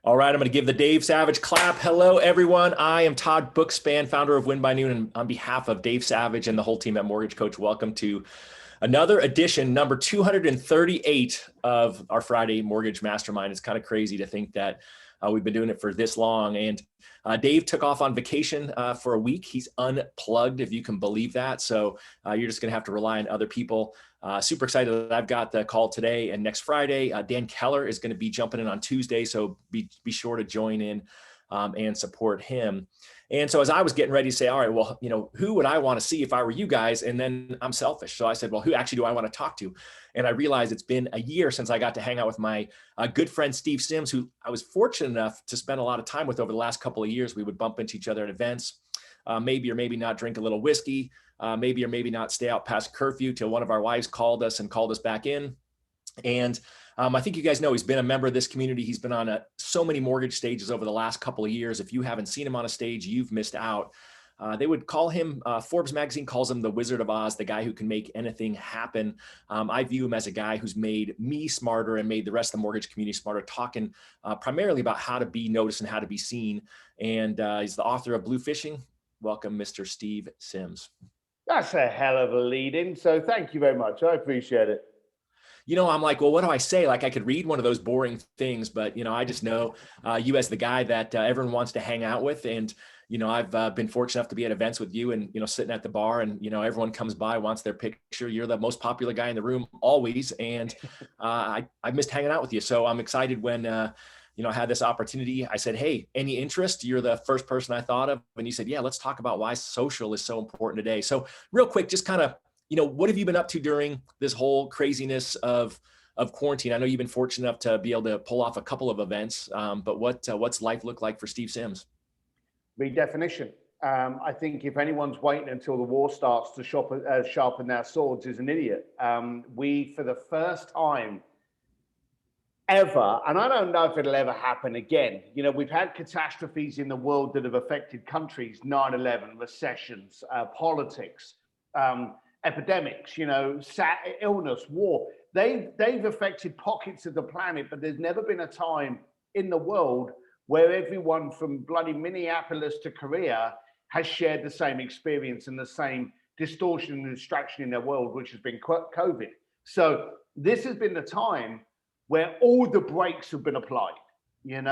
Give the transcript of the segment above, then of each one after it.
All right, I'm going to give the Dave Savage clap. Hello, everyone. I am Todd Bookspan, founder of Win by Noon. And on behalf of Dave Savage and the whole team at Mortgage Coach, welcome to another edition, number 238 of our Friday Mortgage Mastermind. It's kind of crazy to think that we've been doing it for this long. And Dave took off on vacation for a week. He's unplugged, if you can believe that. So you're just going to have to rely on other people. Super excited that I've got the call today and next Friday. Dan Keller is going to be jumping in on Tuesday. So be sure to join in and support him. And so as I was getting ready to say, all right, well, who would I want to see if I were you guys? And then I'm selfish. So I said, well, who actually do I want to talk to? And I realized it's been a year since I got to hang out with my good friend, Steve Sims, who I was fortunate enough to spend a lot of time with over the last couple of years. We would bump into each other at events, maybe or maybe not drink a little whiskey, maybe or maybe not stay out past curfew till one of our wives called us back in. And I think you guys know he's been a member of this community. He's been on so many mortgage stages over the last couple of years. If you haven't seen him on a stage, you've missed out. They would call him, Forbes magazine calls him the Wizard of Oz, the guy who can make anything happen. I view him as a guy who's made me smarter and made the rest of the mortgage community smarter, talking primarily about how to be noticed and how to be seen. And he's the author of Blue Fishing. Welcome, Mr. Steve Sims. That's a hell of a lead in. So thank you very much. I appreciate it. I'm like, well, what do I say? Like I could read one of those boring things, but, I just know you as the guy that everyone wants to hang out with. And, I've been fortunate enough to be at events with you and, sitting at the bar and, everyone comes by, wants their picture. You're the most popular guy in the room always. And I missed hanging out with you. So I'm excited when, I had this opportunity. I said, hey, any interest? You're the first person I thought of. And you said, yeah, let's talk about why social is so important today. So real quick, just kind of, what have you been up to during this whole craziness of quarantine? I know you've been fortunate enough to be able to pull off a couple of events, but what's life look like for Steve Sims? Redefinition. I think if anyone's waiting until the war starts to sharpen their swords is an idiot. We, for the first time ever, and I don't know if it'll ever happen again, we've had catastrophes in the world that have affected countries, 9/11, recessions, politics, epidemics, illness, war. They've affected pockets of the planet, but there's never been a time in the world where everyone from bloody Minneapolis to Korea has shared the same experience and the same distortion and distraction in their world, which has been COVID. So this has been the time where all the brakes have been applied, and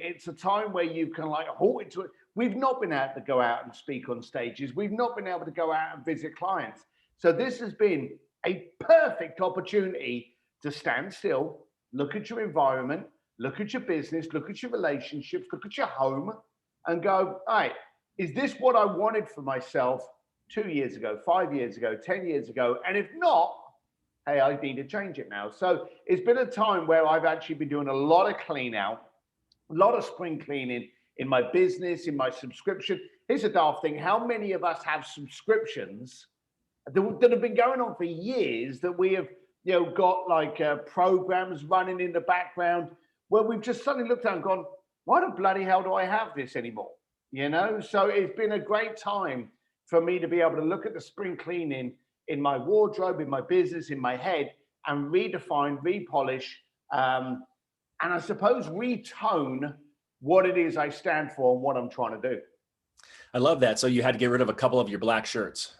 it's a time where you can halt into it. We've not been able to go out and speak on stages. We've not been able to go out and visit clients. So this has been a perfect opportunity to stand still, look at your environment, look at your business, look at your relationships, look at your home and go, all right, is this what I wanted for myself 2 years ago, 5 years ago, 10 years ago? And if not, hey, I need to change it now. So it's been a time where I've actually been doing a lot of clean out, a lot of spring cleaning in my business, in my subscription. Here's a daft thing. How many of us have subscriptions that have been going on for years that we have, got programs running in the background where we've just suddenly looked at and gone, why the bloody hell do I have this anymore? So it's been a great time for me to be able to look at the spring cleaning in my wardrobe, in my business, in my head, and redefine, repolish, and I suppose retone what it is I stand for and what I'm trying to do. I love that. So you had to get rid of a couple of your black shirts.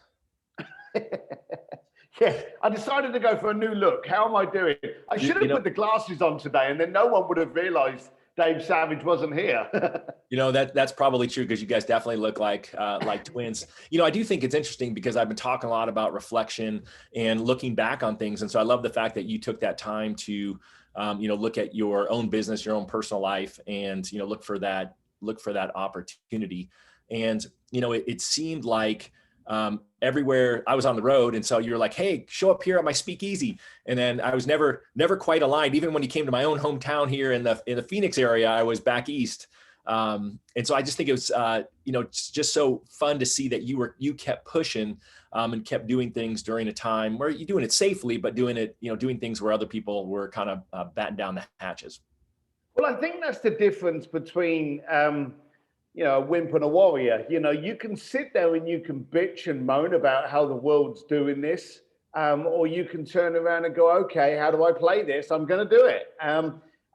Yeah, I decided to go for a new look. How am I doing? I should have put the glasses on today, and then no one would have realized Dave Savage wasn't here. That's probably true because you guys definitely look like twins. I do think it's interesting because I've been talking a lot about reflection and looking back on things. And so I love the fact that you took that time to, look at your own business, your own personal life and, look for that opportunity. And, it seemed like everywhere I was on the road. And so you're like, hey, show up here at my speakeasy. And then I was never quite aligned. Even when you came to my own hometown here in the Phoenix area, I was back East. And so I just think it was, it's just so fun to see that you kept pushing and kept doing things during a time where you're doing it safely, but doing it, doing things where other people were kind of batten down the hatches. Well, I think that's the difference between, a wimp and a warrior. You can sit there and you can bitch and moan about how the world's doing this, or you can turn around and go, okay, how do I play this? I'm going to do it.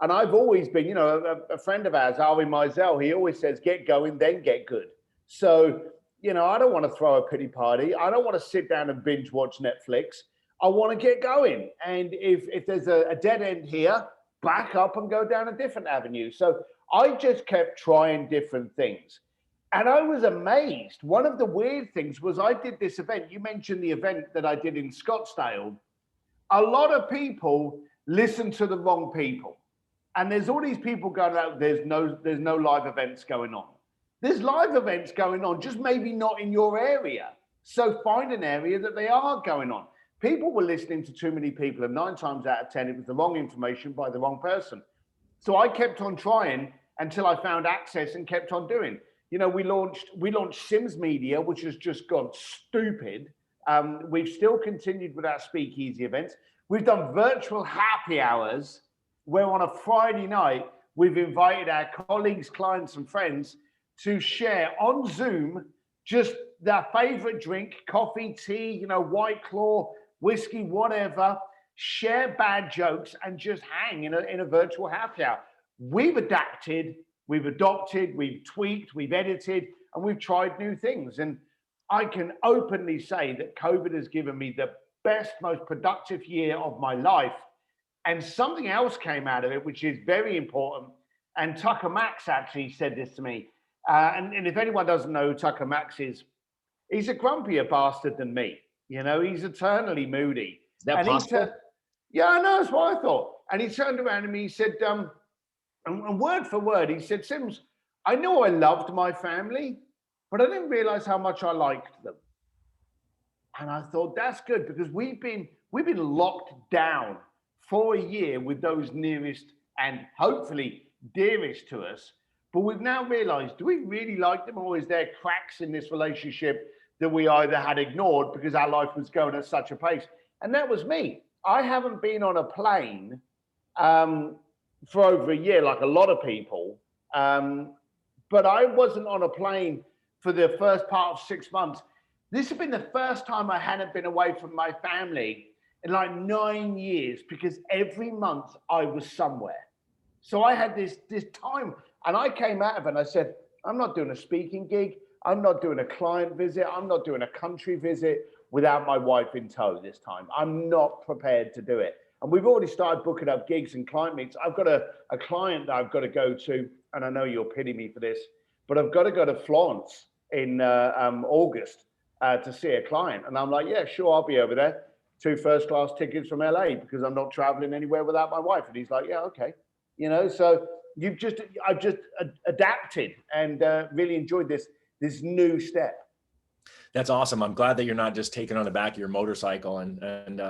And I've always been, you know, a friend of ours, Ari Meisel, he always says, get going, then get good. So, you know, I don't want to throw a pity party. I don't want to sit down and binge watch Netflix. I want to get going. And if there's a dead end here, back up and go down a different avenue. So I just kept trying different things. And I was amazed. One of the weird things was I did this event. You mentioned the event that I did in Scottsdale. A lot of people listen to the wrong people. And there's all these people going out, there's no live events going on. There's live events going on, just maybe not in your area. So find an area that they are going on. People were listening to too many people, and 9 times out of 10, it was the wrong information by the wrong person. So I kept on trying until I found access and kept on doing. You know, we launched Sims Media, which has just gone stupid. We've still continued with our speakeasy events. We've done virtual happy hours where on a Friday night, we've invited our colleagues, clients, and friends to share on Zoom just their favorite drink, coffee, tea, you know, White Claw, whiskey, whatever, share bad jokes and just hang in a virtual happy hour. We've adapted, we've adopted, we've tweaked, we've edited, and we've tried new things. And I can openly say that COVID has given me the best, most productive year of my life. And something else came out of it, which is very important. And Tucker Max actually said this to me. And if anyone doesn't know who Tucker Max is, he's a grumpier bastard than me. You know, he's eternally moody. Is that possible? Yeah, I know, that's what I thought. And he turned around to me, he said, and word for word, he said, Sims, I know I loved my family, but I didn't realize how much I liked them. And I thought, that's good, because we've been locked down for a year with those nearest and hopefully dearest to us. But we've now realized, do we really like them, or is there cracks in this relationship that we either had ignored because our life was going at such a pace? And that was me. I haven't been on a plane for over a year, like a lot of people. But I wasn't on a plane for the first part of 6 months. This had been the first time I hadn't been away from my family in like 9 years, because every month I was somewhere. So I had this time, and I came out of it and I said, I'm not doing a speaking gig. I'm not doing a client visit. I'm not doing a country visit without my wife in tow this time. I'm not prepared to do it. And we've already started booking up gigs and client meets. I've got a client that I've got to go to, and I know you'll pity me for this, but I've got to go to Florence in August to see a client. And I'm like, yeah, sure, I'll be over there. 2 first-class tickets from LA because I'm not traveling anywhere without my wife. And he's like, yeah, okay. You know, so I've just adapted and really enjoyed this new step. That's awesome. I'm glad that you're not just taking on the back of your motorcycle, and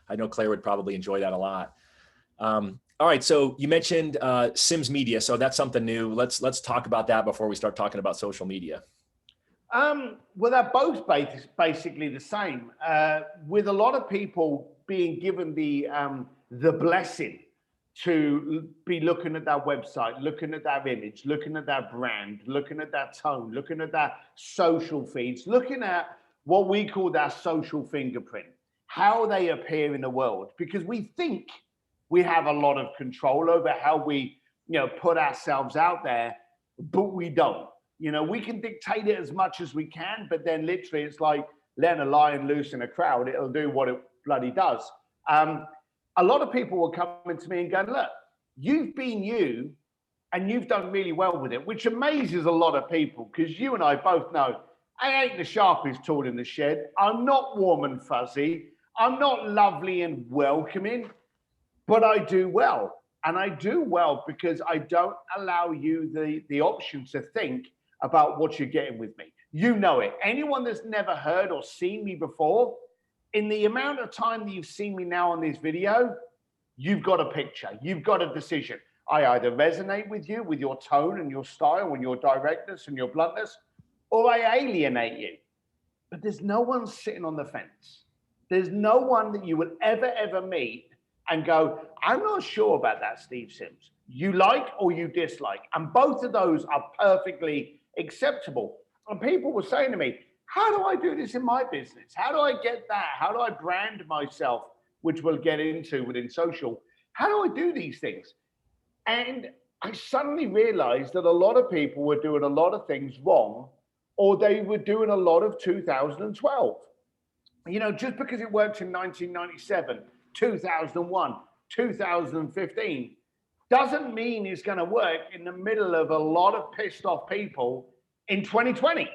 I know Claire would probably enjoy that a lot. All right, so you mentioned Sims Media, so that's something new. Let's talk about that before we start talking about social media. Well, they're both basically the same. With a lot of people being given the blessing to be looking at their website, looking at their image, looking at their brand, looking at their tone, looking at their social feeds, looking at what we call their social fingerprint, how they appear in the world, because we think we have a lot of control over how we, you know, put ourselves out there, but we don't. You know, we can dictate it as much as we can, but then literally it's like letting a lion loose in a crowd. It'll do what it bloody does. A lot of people were coming to me and going, look, you've been you and you've done really well with it, which amazes a lot of people, because you and I both know I ain't the sharpest tool in the shed. I'm not warm and fuzzy. I'm not lovely and welcoming, but I do well. And I do well because I don't allow you the option to think about what you're getting with me. You know it. Anyone that's never heard or seen me before, in the amount of time that you've seen me now on this video, you've got a picture, you've got a decision. I either resonate with you, with your tone and your style and your directness and your bluntness, or I alienate you. But there's no one sitting on the fence. There's no one that you will ever meet and go, I'm not sure about that, Steve Sims. You like or you dislike. And both of those are perfectly acceptable. And people were saying to me, how do I do this in my business? How do I get that? How do I brand myself, which we'll get into within social? How do I do these things? And I suddenly realized that a lot of people were doing a lot of things wrong, or they were doing a lot of 2012. You know, just because it worked in 1997, 2001, 2015, doesn't mean it's going to work in the middle of a lot of pissed off people in 2020.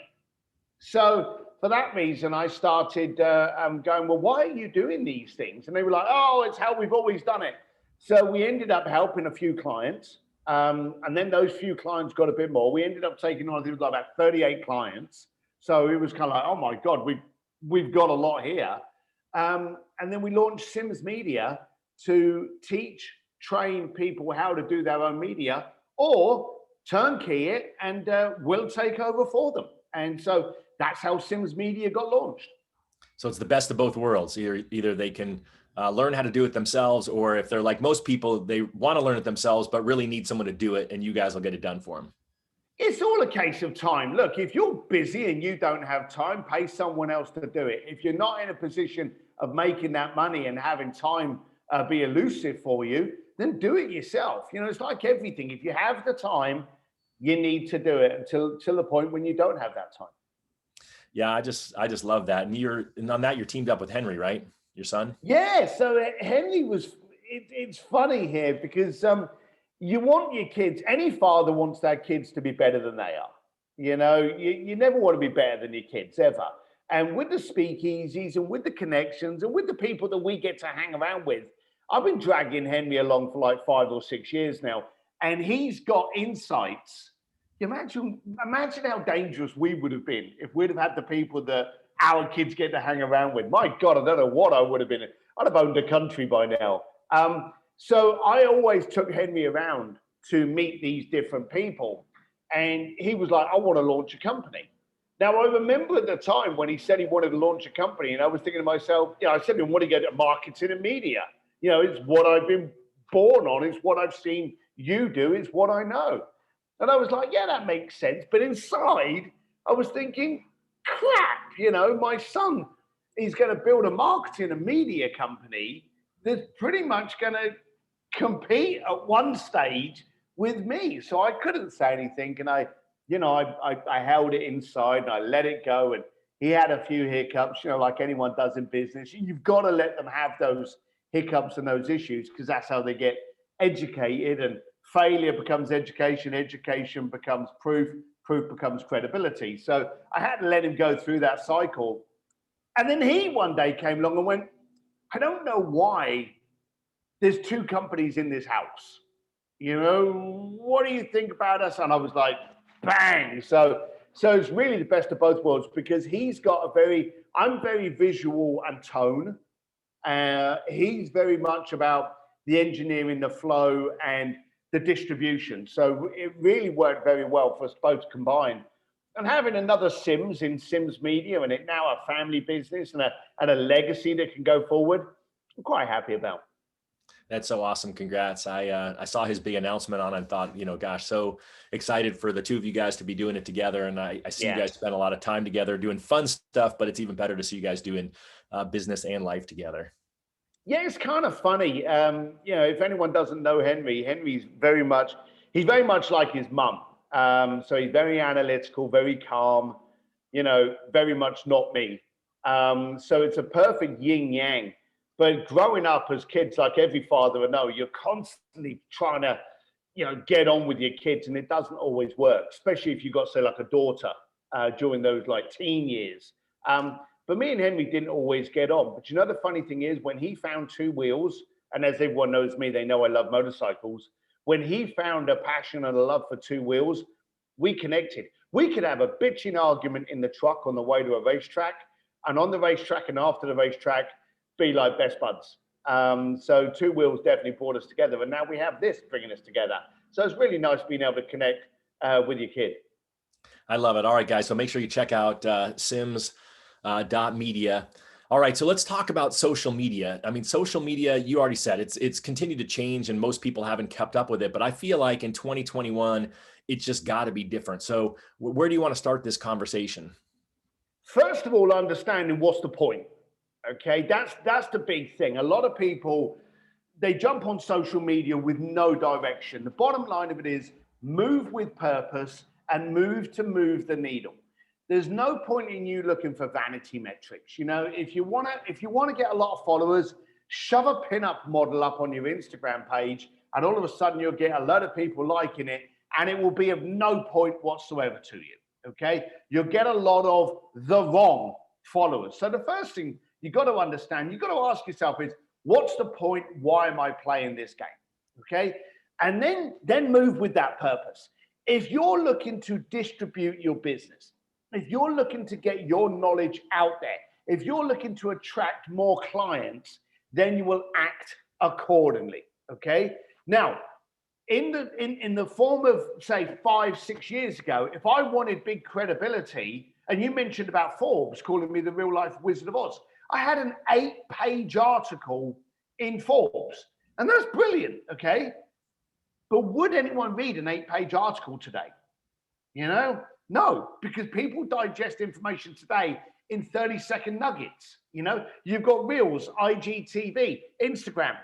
So for that reason, I started going, well, why are you doing these things? And they were like, oh, it's how we've always done it. So we ended up helping a few clients. And then those few clients got a bit more. We ended up taking on, I think it was like about 38 clients. So it was kind of like, oh my God, we've got a lot here. And then we launched Sims Media to teach, train people how to do their own media, or turnkey it, and we'll take over for them. And so that's how Sims Media got launched. So it's the best of both worlds. Either they can learn how to do it themselves, or if they're like most people, they want to learn it themselves, but really need someone to do it, and you guys will get it done for them. It's all a case of time. Look, if you're busy and you don't have time, pay someone else to do it. If you're not in a position of making that money and having time be elusive for you, then do it yourself. You know, it's like everything. If you have the time, you need to do it until the point when you don't have that time. Yeah, I just love that. And on that, you're teamed up with Henry, right? Your son? Yeah. So Henry was. It's funny here because you want your kids. Any father wants their kids to be better than they are. You know, you never want to be better than your kids ever. And with the speakeasies and with the connections and with the people that we get to hang around with, I've been dragging Henry along for like 5 or 6 years now, and he's got insights. Imagine how dangerous we would have been if we'd have had the people that our kids get to hang around with. My God, I don't know what I would have been. I'd have owned a country by now. So I always took Henry around to meet these different people. And he was like, I want to launch a company. Now, I remember at the time when he said he wanted to launch a company, and I was thinking to myself, you know, I said to him, what do you go to marketing and media? You know, it's what I've been born on. It's what I've seen you do. It's what I know. And I was like, yeah, that makes sense. But inside, I was thinking, crap, you know, my son is going to build a marketing and media company that's pretty much going to compete at one stage with me. So I couldn't say anything. And I held it inside and I let it go. And he had a few hiccups, you know, like anyone does in business. You've got to let them have those hiccups and those issues, because that's how they get educated. And failure becomes education, education becomes proof, proof becomes credibility. So I had to let him go through that cycle. And then he one day came along and went, I don't know why there's 2 companies in this house. You know, what do you think about us? And I was like, bang. So it's really the best of both worlds, because he's got I'm very visual and tone. He's very much about the engineering, the flow, and the distribution. So it really worked very well for us both to combine. And having another Sims in Sims Media, and it now a family business and a legacy that can go forward, I'm quite happy about. That's so awesome. Congrats. I saw his big announcement on it and thought, you know, gosh, so excited for the 2 of you guys to be doing it together. And I see you guys spend a lot of time together doing fun stuff, but it's even better to see you guys doing business and life together. Yeah, it's kind of funny. You know, if anyone doesn't know Henry, he's very much like his mum. So he's very analytical, very calm, you know, very much not me. So it's a perfect yin yang. But growing up as kids, like every father would know, you're constantly trying to, you know, get on with your kids, and it doesn't always work, especially if you've got, say, like a daughter during those like teen years. But me and Henry didn't always get on. But you know, the funny thing is, when he found 2 wheels, and as everyone knows me, they know I love motorcycles. When he found a passion and a love for 2 wheels, we connected. We could have a bitching argument in the truck on the way to a racetrack, and on the racetrack and after the racetrack, be like best buds. So 2 wheels definitely brought us together, and now we have this bringing us together. So it's really nice being able to connect with your kid. I love it. All right, guys. So make sure you check out sims.media. All right. So let's talk about social media. I mean, social media, you already said it's continued to change and most people haven't kept up with it, but I feel like in 2021, it's just got to be different. So where do you want to start this conversation? First of all, understanding what's the point. Okay, that's the big thing. A lot of people they jump on social media with no direction. The bottom line of it is move with purpose and move the needle. There's no point in you looking for vanity metrics. You know, if you want to get a lot of followers, shove a pin-up model up on your Instagram page, and all of a sudden you'll get a lot of people liking it, and it will be of no point whatsoever to you. Okay, you'll get a lot of the wrong followers. So the first thing you got to understand, you got to ask yourself is, what's the point? Why am I playing this game? Okay, and then move with that purpose. If you're looking to distribute your business, if you're looking to get your knowledge out there, if you're looking to attract more clients, then you will act accordingly. Okay. Now, in the form of, say, 5-6 years ago, if I wanted big credibility, and you mentioned about Forbes calling me the real life Wizard of Oz, I had an 8-page article in Forbes, and that's brilliant. Okay. But would anyone read an 8-page article today? You know, no, because people digest information today in 30-second nuggets. You know, you've got Reels, IGTV, Instagram,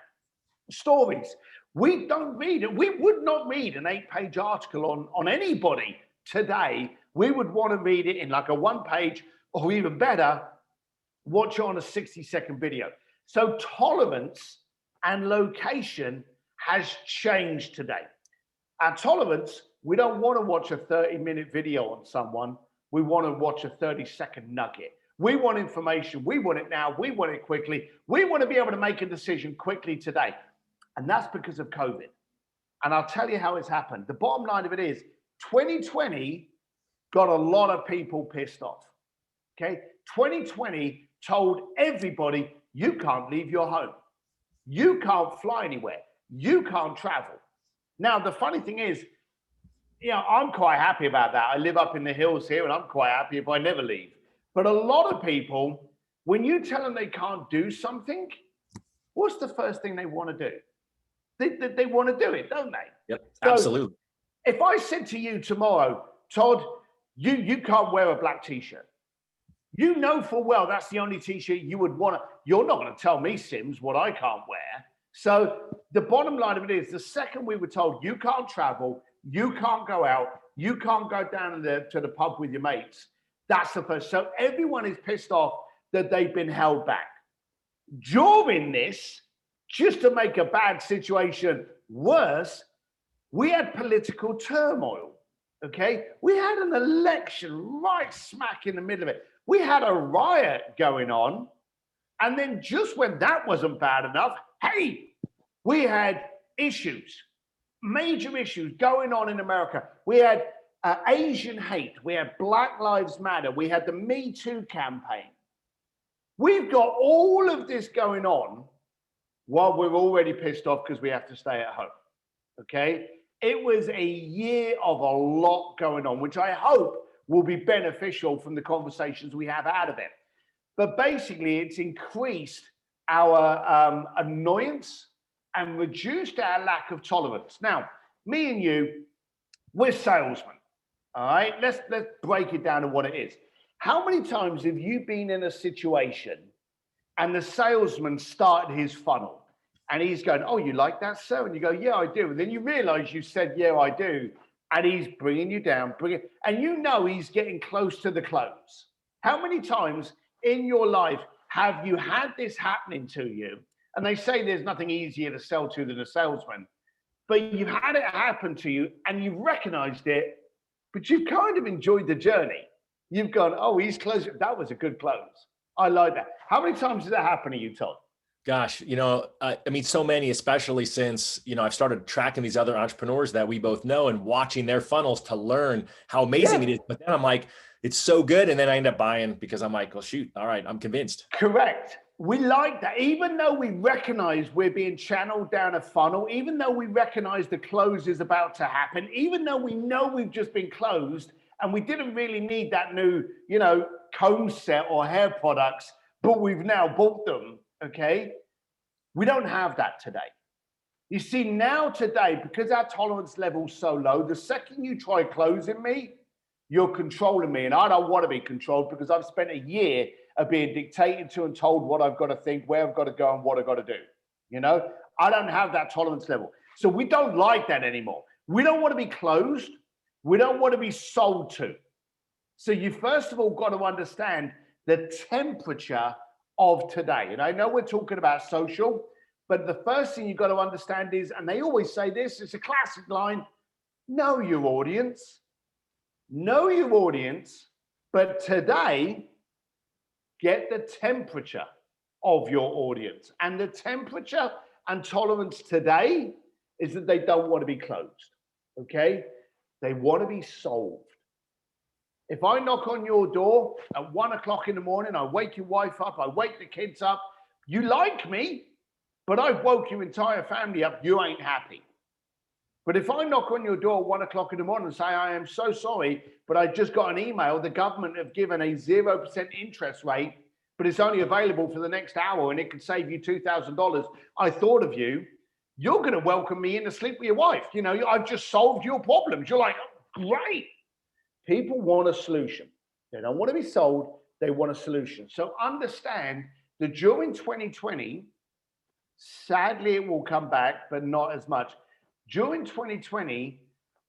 stories. We don't read it. We would not read an 8-page article on anybody today. We would want to read it in like a 1-page, or even better, watch it on a 60-second video. So tolerance and location has changed today. Our tolerance, we don't want to watch a 30-minute video on someone. We want to watch a 30-second nugget. We want information. We want it now. We want it quickly. We want to be able to make a decision quickly today. And that's because of COVID. And I'll tell you how it's happened. The bottom line of it is 2020 got a lot of people pissed off. Okay. 2020 told everybody, you can't leave your home. You can't fly anywhere. You can't travel. Now, the funny thing is, you know, I'm quite happy about that. I live up in the hills here, and I'm quite happy if I never leave. But a lot of people, when you tell them they can't do something, what's the first thing they want to do? They want to do it, don't they? Yep, so absolutely. If I said to you tomorrow, Todd, you can't wear a black t-shirt. You know full well that's the only t-shirt you would want to. You're not going to tell me, Sims, what I can't wear. So the bottom line of it is, the second we were told you can't travel, you can't go out, you can't go down to the pub with your mates, that's the first. So everyone is pissed off that they've been held back. During this, just to make a bad situation worse, we had political turmoil. Okay, we had an election right smack in the middle of it. We had a riot going on, and then just when that wasn't bad enough, hey, we had issues, major issues going on in America. We had Asian hate. We had Black Lives Matter. We had the Me Too campaign. We've got all of this going on while we're already pissed off because we have to stay at home. Okay, it was a year of a lot going on, which I hope will be beneficial from the conversations we have out of it. But basically, it's increased our annoyance and reduced our lack of tolerance. Now, me and you, we're salesmen. All right, let's break it down to what it is. How many times have you been in a situation and the salesman started his funnel and he's going, oh, you like that, sir? And you go, yeah, I do. And then you realize you said, yeah, I do. And he's bringing you down, and you know he's getting close to the close. How many times in your life have you had this happening to you? And they say there's nothing easier to sell to than a salesman. But you've had it happen to you and you've recognized it, but you've kind of enjoyed the journey. You've gone, oh, he's close. That was a good close. I like that. How many times did that happen to you, Todd? Gosh, you know, I mean, so many, especially since, you know, I've started tracking these other entrepreneurs that we both know and watching their funnels to learn how amazing it is. But then I'm like, it's so good. And then I end up buying because I'm like, well, shoot, all right, I'm convinced. Correct. We like that. Even though we recognize we're being channeled down a funnel, even though we recognize the close is about to happen, even though we know we've just been closed and we didn't really need that new, you know, comb set or hair products, but we've now bought them. Okay, we don't have that today. You see, now today, because our tolerance level's so low, the second you try closing me, you're controlling me. And I don't want to be controlled because I've spent a year of being dictated to and told what I've got to think, where I've got to go and what I've got to do. You know, I don't have that tolerance level. So we don't like that anymore. We don't want to be closed. We don't want to be sold to. So you first of all got to understand the temperature of today. And I know we're talking about social, but the first thing you've got to understand is, and they always say this, it's a classic line, know your audience. Know your audience, but today, get the temperature of your audience. And the temperature and tolerance today is that they don't want to be closed, okay? They want to be solved. If I knock on your door at 1 o'clock in the morning, I wake your wife up, I wake the kids up, you like me, but I've woke your entire family up, you ain't happy. But if I knock on your door at 1 o'clock in the morning and say, I am so sorry, but I just got an email, the government have given a 0% interest rate, but it's only available for the next hour and it could save you $2,000. I thought of you. You're going to welcome me in to sleep with your wife. You know, I've just solved your problems. You're like, oh, great. People want a solution. They don't want to be sold. They want a solution. So understand that during 2020, sadly, it will come back, but not as much. During 2020,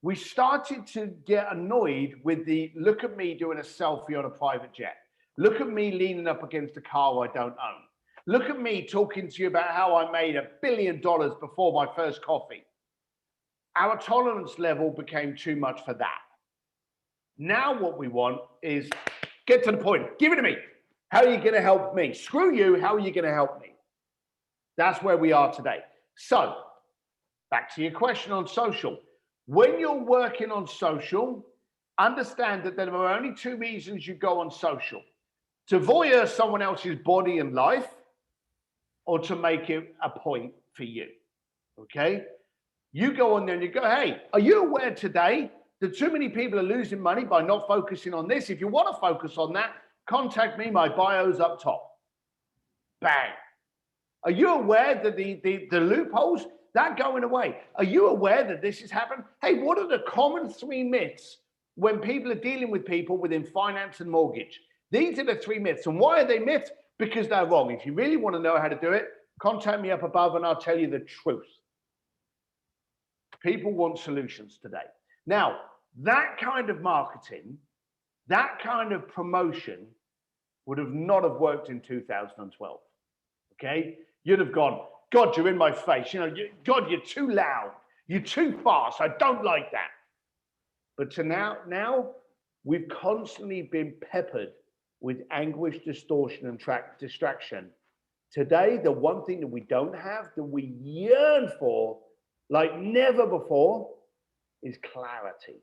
we started to get annoyed with the look at me doing a selfie on a private jet. Look at me leaning up against a car I don't own. Look at me talking to you about how I made $1 billion before my first coffee. Our tolerance level became too much for that. Now what we want is get to the point. Give it to me. How are you going to help me? Screw you. How are you going to help me? That's where we are today. So back to your question on social. When you're working on social, understand that there are only two reasons you go on social: to voyeur someone else's body and life, or to make it a point for you. Okay? You go on there and you go, hey, are you aware today that too many people are losing money by not focusing on this? If you want to focus on that, contact me. My bio's up top. Bang. Are you aware that the loopholes, that going away? Are you aware that this has happened? Hey, what are the common 3 myths when people are dealing with people within finance and mortgage? These are the 3 myths. And why are they myths? Because they're wrong. If you really want to know how to do it, contact me up above and I'll tell you the truth. People want solutions today. Now, that kind of marketing, that kind of promotion would have not have worked in 2012. Okay? You'd have gone, God, you're in my face. You know, God, you're too loud. You're too fast. I don't like that. But to now we've constantly been peppered with anguish, distortion, and distraction. Today, the one thing that we don't have, that we yearn for like never before, is clarity.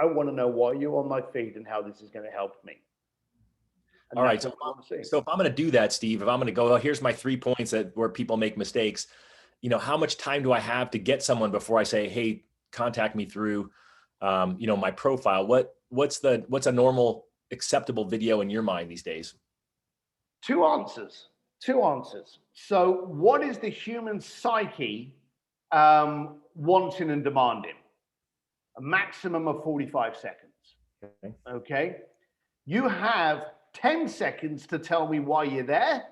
I want to know why you're on my feed and how this is going to help me. And all right. So if I'm going to do that, Steve, if I'm going to go, oh, here's my 3 points where people make mistakes, you know, how much time do I have to get someone before I say, hey, contact me through, you know, my profile? What's a normal acceptable video in your mind these days? Two answers. So what is the human psyche wanting and demanding? A maximum of 45 seconds. Okay. You have 10 seconds to tell me why you're there,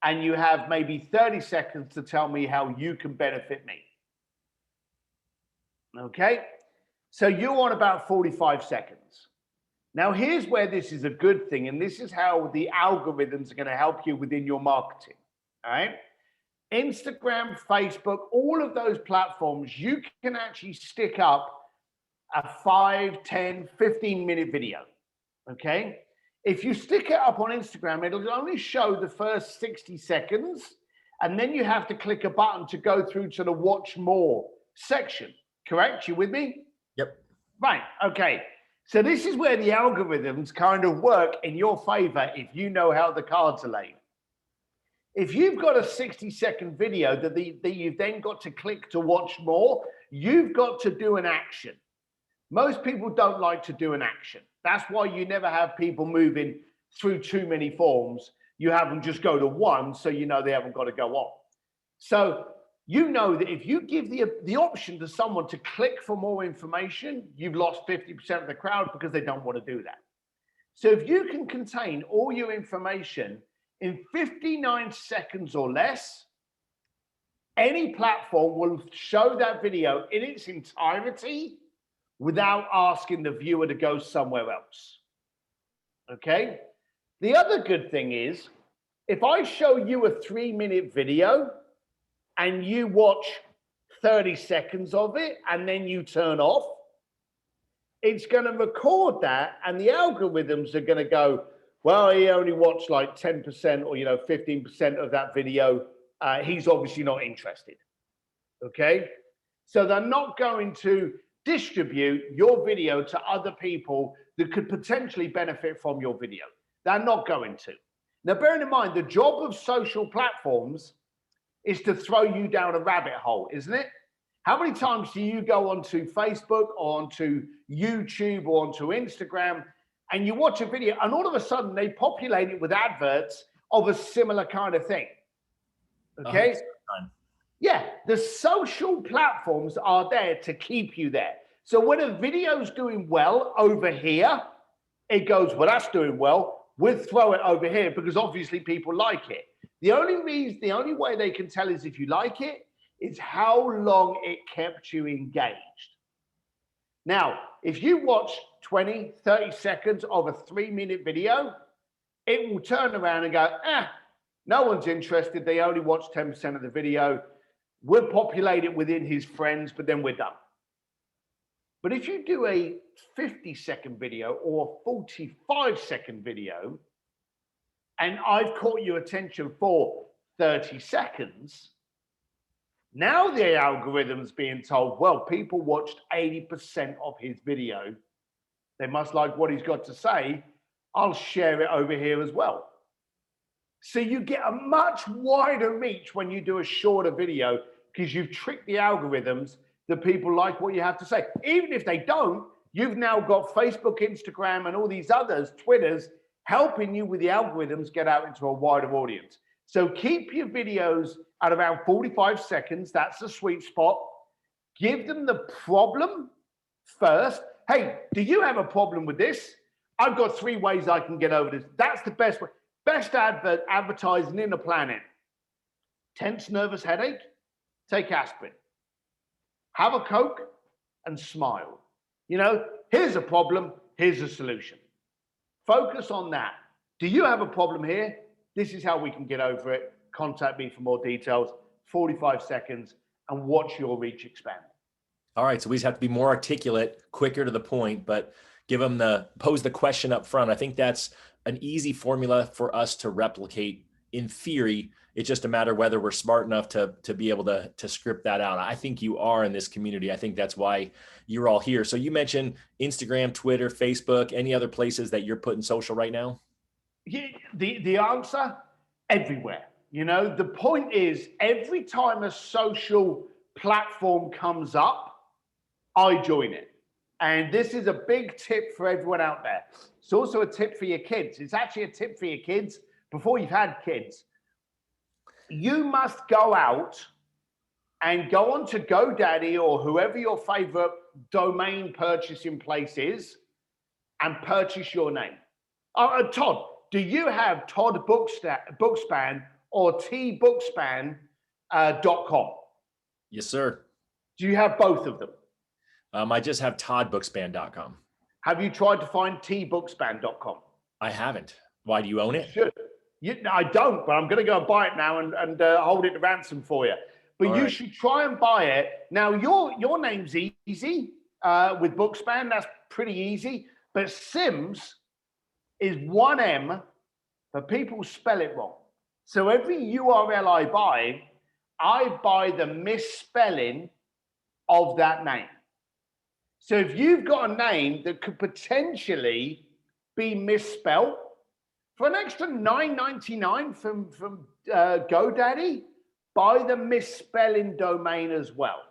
and you have maybe 30 seconds to tell me how you can benefit me. Okay. So you're on about 45 seconds. Now, here's where this is a good thing, and this is how the algorithms are going to help you within your marketing. All right. Instagram, Facebook, all of those platforms, you can actually stick up a 5, 10, 15-minute video. Okay. If you stick it up on Instagram, it'll only show the first 60 seconds, and then you have to click a button to go through to the watch more section. Correct? You with me? Yep. Right. Okay. So this is where the algorithms kind of work in your favor if you know how the cards are laid. If you've got a 60-second video that you've then got to click to watch more, you've got to do an action. Most people don't like to do an action. That's why you never have people moving through too many forms. You have them just go to one, so you know they haven't got to go on. So you know that if you give the option to someone to click for more information, you've lost 50% of the crowd because they don't want to do that. So if you can contain all your information in 59 seconds or less, Any platform will show that video in its entirety without asking the viewer to go somewhere else. Okay? The other good thing is, if I show you a 3-minute video and you watch 30 seconds of it and then you turn off, it's going to record that, and the algorithms are going to go, well, he only watched like 10% or 15% of that video. He's obviously not interested. Okay? So they're not going to distribute your video to other people that could potentially benefit from your video. They're not going to. Now, bearing in mind, the job of social platforms is to throw you down a rabbit hole, isn't it? How many times do you go onto Facebook or onto YouTube or onto Instagram and you watch a video and all of a sudden they populate it with adverts of a similar kind of thing? Okay? Yeah, the social platforms are there to keep you there. So when a video's doing well over here, it goes, well, that's doing well. We'll throw it over here because obviously people like it. The only way they can tell is if you like it, is how long it kept you engaged. Now, if you watch 20, 30 seconds of a 3-minute video, it will turn around and go, no one's interested. They only watch 10% of the video. We'll populate it within his friends, but then we're done. But if you do a 50-second video or a 45-second video, and I've caught your attention for 30 seconds, now the algorithm's being told, well, people watched 80% of his video. They must like what he's got to say. I'll share it over here as well. So you get a much wider reach when you do a shorter video because you've tricked the algorithms that people like what you have to say. Even if they don't, you've now got Facebook, Instagram, and all these others, Twitters, helping you with the algorithms get out into a wider audience. So keep your videos at around 45 seconds. That's the sweet spot. Give them the problem first. Hey, do you have a problem with this? I've got 3 ways I can get over this. That's the best way. Best advertising in the planet. Tense, nervous headache? Take aspirin. Have a Coke and smile. Here's a problem. Here's a solution. Focus on that. Do you have a problem here? This is how we can get over it. Contact me for more details. 45 seconds and watch your reach expand. All right. So we just have to be more articulate, quicker to the point, but pose the question up front. I think that's an easy formula for us to replicate in theory. It's just a matter whether we're smart enough to be able to script that out. I think you are in this community. I think that's why you're all here. So you mentioned Instagram, Twitter, Facebook, any other places that you're putting social right now? Yeah, the answer, everywhere. The point is, every time a social platform comes up, I join it. And this is a big tip for everyone out there. It's also a tip for your kids. It's actually a tip for your kids before you've had kids. You must go out and go on to GoDaddy or whoever your favorite domain purchasing place is and purchase your name. Todd, do you have Todd Bookspan or tbookspan.com? Yes, sir. Do you have both of them? I just have toddbookspan.com. Have you tried to find tbookspan.com? I haven't. Why, do you own it? You should. I don't, but I'm going to go and buy it now and hold it to ransom for you. But you should try and buy it. Now, your name's easy with Bookspan. That's pretty easy. But Sims is 1M, but people spell it wrong. So every URL I buy the misspelling of that name. So if you've got a name that could potentially be misspelled, for an extra $9.99 from GoDaddy, buy the misspelling domain as well.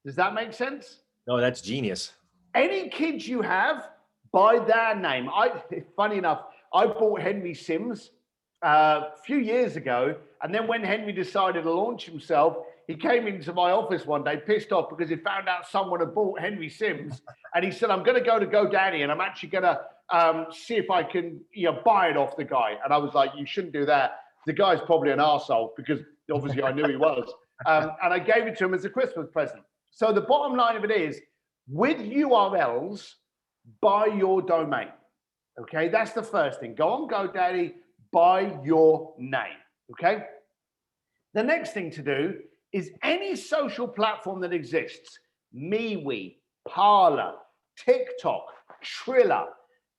Does that make sense? No, that's genius. Any kids you have, buy their name. Funny enough, I bought Henry Sims a few years ago, and then when Henry decided to launch himself, he came into my office one day pissed off because he found out someone had bought Henry Sims, and he said, I'm going to go to GoDaddy and I'm actually going to see if I can buy it off the guy. And I was like, you shouldn't do that. The guy's probably an arsehole because Obviously, I knew he was. And I gave it to him as a Christmas present. So the bottom line of it is, with URLs, buy your domain. Okay, that's the first thing. Go on GoDaddy, buy your name. Okay. The next thing to do is any social platform that exists, MeWe, Parler, TikTok, Triller.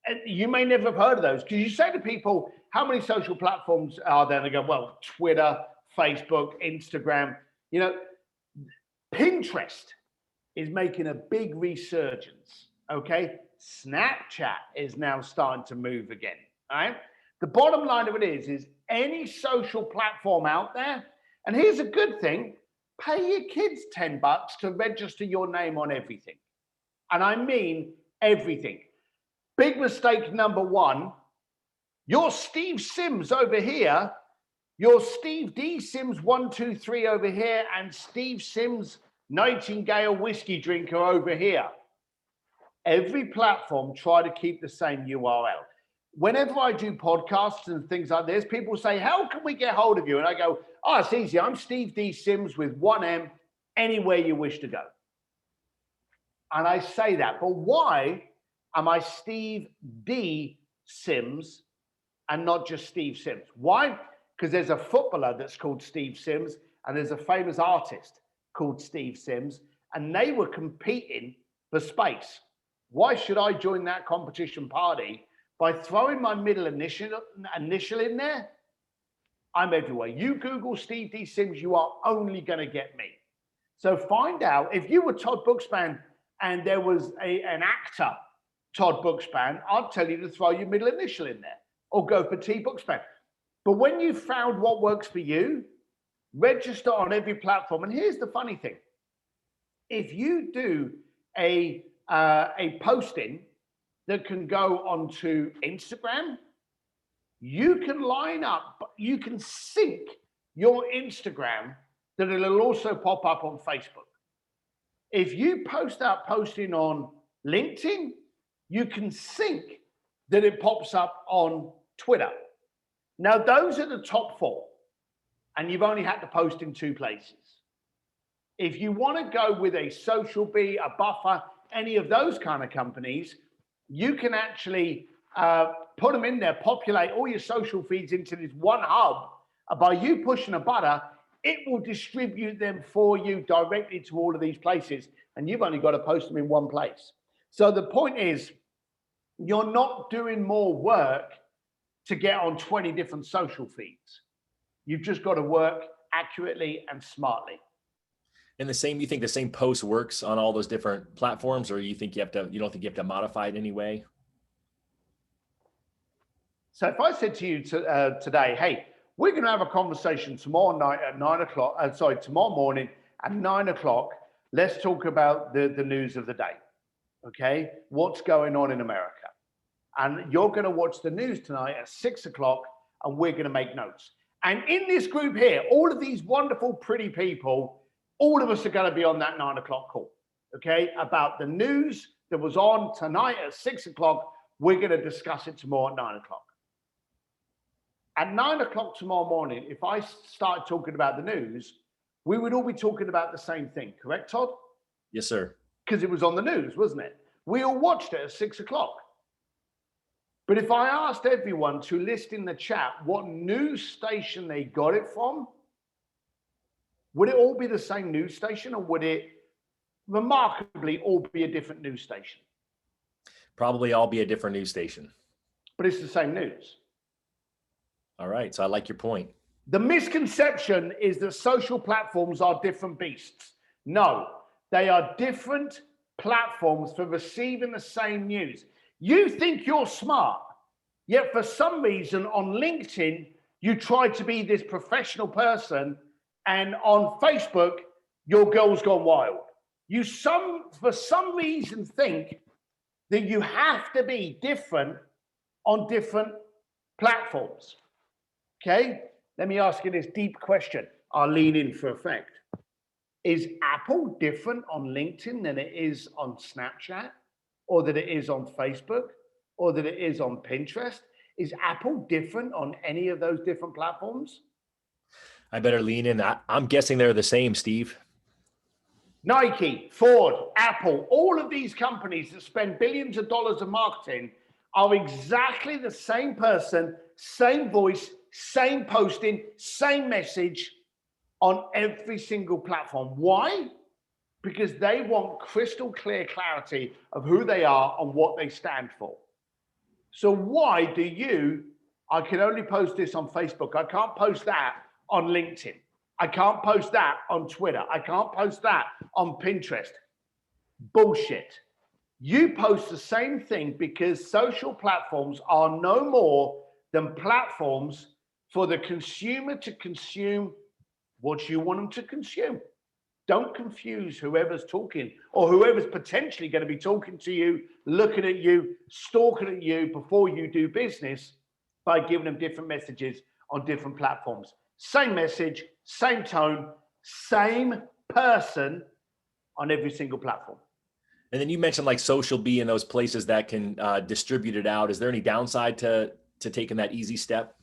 And you may never have heard of those, because you say to people, how many social platforms are there? And they go, well, Twitter, Facebook, Instagram. You know, Pinterest is making a big resurgence. Okay. Snapchat is now starting to move again. All right. The bottom line of it is any social platform out there, and here's a good thing, pay your kids $10 to register your name on everything. And I mean everything. Big mistake number one, you're Steve Sims over here, you're Steve D. Sims 123 over here, and Steve Sims Nightingale whiskey drinker over here. Every platform try to keep the same URL. Whenever I do podcasts and things like this, people say, how can we get hold of you? And I go, oh, it's easy. I'm Steve D. Sims with one M, anywhere you wish to go. And I say that, but why am I Steve D. Sims and not just Steve Sims? Why? Because there's a footballer that's called Steve Sims, and there's a famous artist called Steve Sims, and they were competing for space. Why should I join that competition party? By throwing my middle initial in there, I'm everywhere. You Google Steve D. Sims, you are only going to get me. So find out, if you were Todd Bookspan and there was an actor, Todd Bookspan, I'd tell you to throw your middle initial in there or go for T Bookspan. But when you found what works for you, register on every platform. And here's the funny thing. If you do a posting that can go onto Instagram, you can line up, you can sync your Instagram that it'll also pop up on Facebook. If you post that posting on LinkedIn, you can sync that it pops up on Twitter. Now, those are the top four, and you've only had to post in 2 places. If you want to go with a Social Bee, a Buffer, any of those kind of companies, you can actually put them in there, populate all your social feeds into this one hub. And by you pushing a button, it will distribute them for you directly to all of these places. And you've only got to post them in one place. So the point is, you're not doing more work to get on 20 different social feeds. You've just got to work accurately and smartly. And you think the same post works on all those different platforms, or you don't think you have to modify it in any way? So if I said to you today, hey, we're going to have a conversation tomorrow night at 9 o'clock, tomorrow morning at 9 o'clock, let's talk about the news of the day. Okay. What's going on in America? And you're going to watch the news tonight at 6 o'clock, and we're going to make notes. And in this group here, all of these wonderful, pretty people, all of us are going to be on that 9 o'clock call, okay, about the news that was on tonight at 6 o'clock. We're going to discuss it tomorrow at 9 o'clock. At 9 o'clock tomorrow morning, if I started talking about the news, we would all be talking about the same thing, correct, Todd? Yes, sir. Because it was on the news, wasn't it? We all watched it at 6 o'clock. But if I asked everyone to list in the chat what news station they got it from, would it all be the same news station, or would it remarkably all be a different news station? Probably all be a different news station. But it's the same news. All right. So I like your point. The misconception is that social platforms are different beasts. No, they are different platforms for receiving the same news. You think you're smart, yet for some reason on LinkedIn, you try to be this professional person, and on Facebook, your girl's gone wild. You for some reason think that you have to be different on different platforms. Okay, let me ask you this deep question. I'll lean in for effect. Is Apple different on LinkedIn than it is on Snapchat, or that it is on Facebook, or that it is on Pinterest? Is Apple different on any of those different platforms? I better lean in. I'm guessing they're the same, Steve. Nike, Ford, Apple, all of these companies that spend billions of dollars on marketing are exactly the same person, same voice, same posting, same message on every single platform. Why? Because they want crystal clear clarity of who they are and what they stand for. So why do you, I can only post this on Facebook, I can't post that on LinkedIn, I can't post that on Twitter, I can't post that on Pinterest? Bullshit. You post the same thing because social platforms are no more than platforms for the consumer to consume what you want them to consume. Don't confuse whoever's talking or whoever's potentially going to be talking to you, looking at you, stalking at you before you do business by giving them different messages on different platforms. Same message, same tone, same person on every single platform. And then you mentioned like social being those places that can distribute it out. Is there any downside to taking that easy step?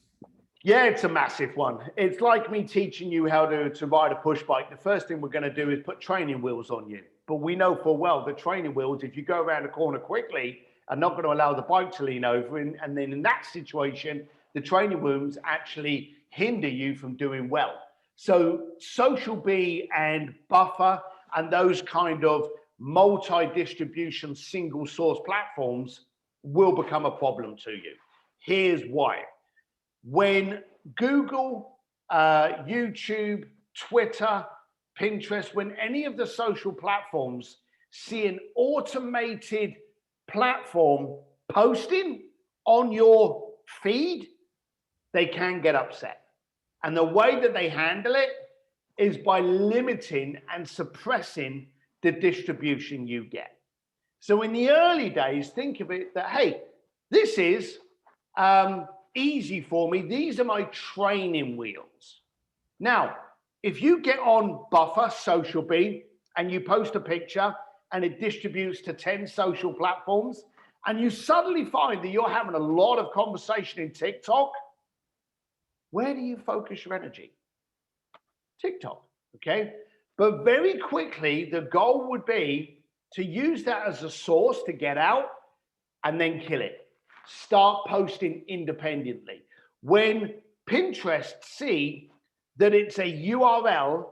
Yeah, it's a massive one. It's like me teaching you how to ride a push bike. The first thing we're going to do is put training wheels on you. But we know full well the training wheels, if you go around the corner quickly, are not going to allow the bike to lean over. And then in that situation, the training wheels actually hinder you from doing well. So Social Bee and Buffer and those kind of multi-distribution single source platforms will become a problem to you. Here's why. When Google, YouTube, Twitter, Pinterest, when any of the social platforms see an automated platform posting on your feed, they can get upset. And the way that they handle it is by limiting and suppressing the distribution you get. So in the early days, think of it that, hey, this is easy for me. These are my training wheels. Now, if you get on Buffer, Social Bee, and you post a picture and it distributes to 10 social platforms, and you suddenly find that you're having a lot of conversation in TikTok, where do you focus your energy? TikTok, okay? But very quickly, the goal would be to use that as a source to get out and then kill it. Start posting independently. When Pinterest see that it's a URL,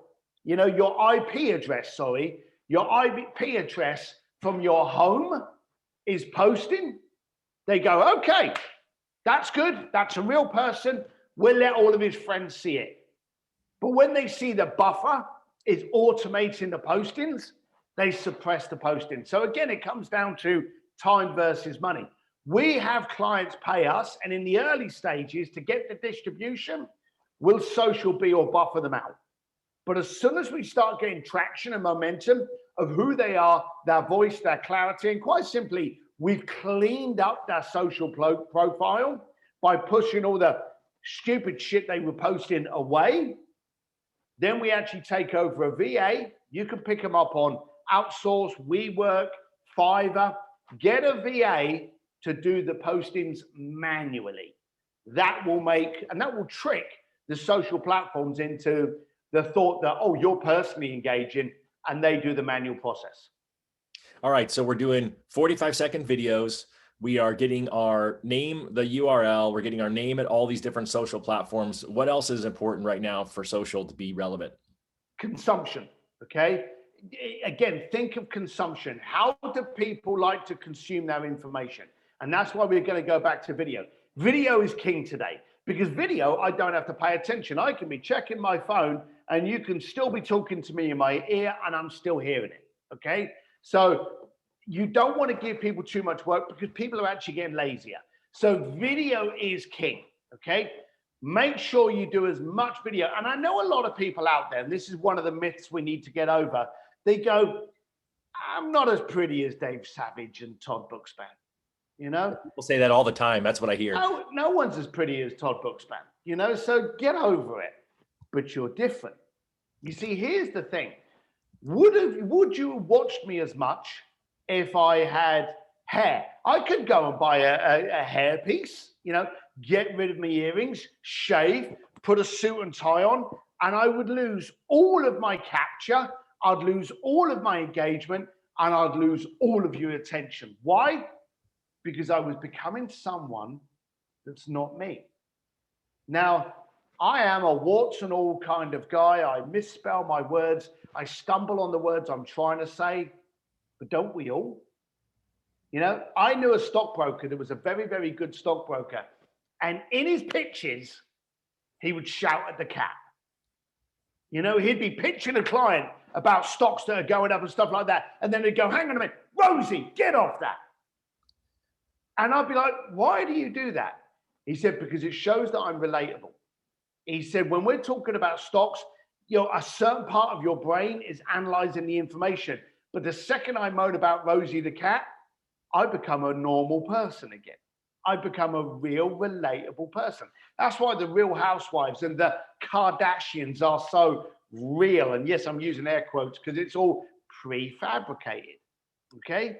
you know, your IP address, your IP address from your home is posting, they go, okay, that's good. That's a real person. We'll let all of his friends see it. But when they see the Buffer is automating the postings, they suppress the posting. So again, it comes down to time versus money. We have clients pay us, and in the early stages, to get the distribution, we'll Social Bee or Buffer them out. But as soon as we start getting traction and momentum of who they are, their voice, their clarity, and quite simply, we've cleaned up their social profile by pushing all the stupid shit they were posting away, then we actually take over a VA. You can pick them up on Outsource, WeWork, Fiverr. Get a VA to do the postings manually. That will make, and that will trick the social platforms into the thought that, oh, you're personally engaging, and they do the manual process. All right, so we're doing 45-second videos. We are getting our name, the URL. We're getting our name at all these different social platforms. What else is important right now for social to be relevant? Consumption, okay? Again, think of consumption. How do people like to consume their information? And that's why we're going to go back to video. Video is king today, because video, I don't have to pay attention. I can be checking my phone and you can still be talking to me in my ear and I'm still hearing it, okay? So you don't want to give people too much work because people are actually getting lazier. So video is king, okay? Make sure you do as much video. And I know a lot of people out there, and this is one of the myths we need to get over. They go, I'm not as pretty as Dave Savage and Todd Bookspan. You know, people say that all the time. That's what I hear. No one's as pretty as Todd Bookspan, you know, so get over it. But you're different. You see, here's the thing. Would you have watched me as much if I had hair? I could go and buy a hair piece, you know, get rid of my earrings, shave, put a suit and tie on, and I would lose all of my capture, I'd lose all of my engagement, and I'd lose all of your attention. Why? Because I was becoming someone that's not me. Now, I am a warts and all kind of guy. I misspell my words. I stumble on the words I'm trying to say, but don't we all? You know, I knew a stockbroker that was a very, very good stockbroker. And in his pitches, he would shout at the cap. You know, he'd be pitching a client about stocks that are going up and stuff like that. And then he'd go, hang on a minute, Rosie, get off that. And I'd be like, why do you do that? He said, because it shows that I'm relatable. He said, when we're talking about stocks, you know, a certain part of your brain is analyzing the information. But the second I moan about Rosie the cat, I become a normal person again. I become a real relatable person. That's why the Real Housewives and the Kardashians are so real. And yes, I'm using air quotes because it's all prefabricated. Okay?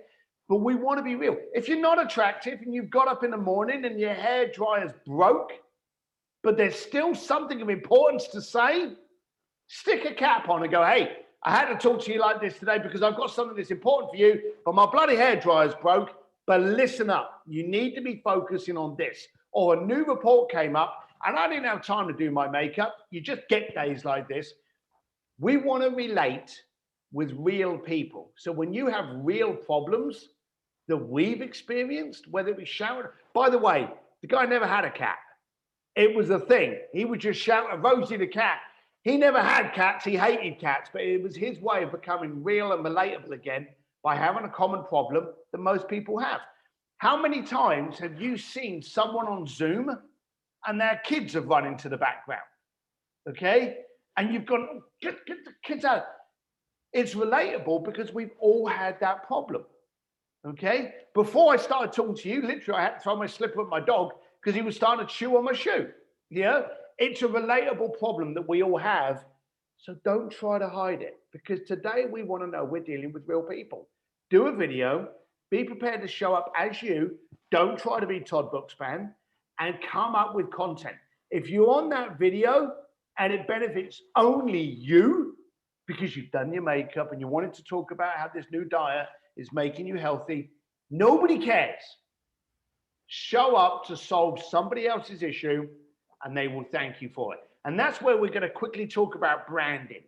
But we want to be real. If you're not attractive and you've got up in the morning and your hair dryer's broke, but there's still something of importance to say, stick a cap on and go, hey, I had to talk to you like this today because I've got something that's important for you, but my bloody hair dryer's broke. But listen up, you need to be focusing on this. Or a new report came up and I didn't have time to do my makeup. You just get days like this. We want to relate with real people. So when you have real problems that we've experienced, whether it be shouting, by the way, the guy never had a cat. It was a thing. He would just shout at Rosie the cat. He never had cats. He hated cats, but it was his way of becoming real and relatable again by having a common problem that most people have. How many times have you seen someone on Zoom and their kids have run into the background? Okay? And you've gone, get the kids out. It's relatable because we've all had that problem. Okay? Before I started talking to you, literally I had to throw my slipper at my dog because he was starting to chew on my shoe. Yeah? It's a relatable problem that we all have. So don't try to hide it, because today we want to know we're dealing with real people. Do a video, be prepared to show up as you. Don't try to be Todd Bookspan, and come up with content. If you're on that video and it benefits only you because you've done your makeup and you wanted to talk about how this new diet is making you healthy, nobody cares. Show up to solve somebody else's issue and they will thank you for it. And that's where we're going to quickly talk about branding.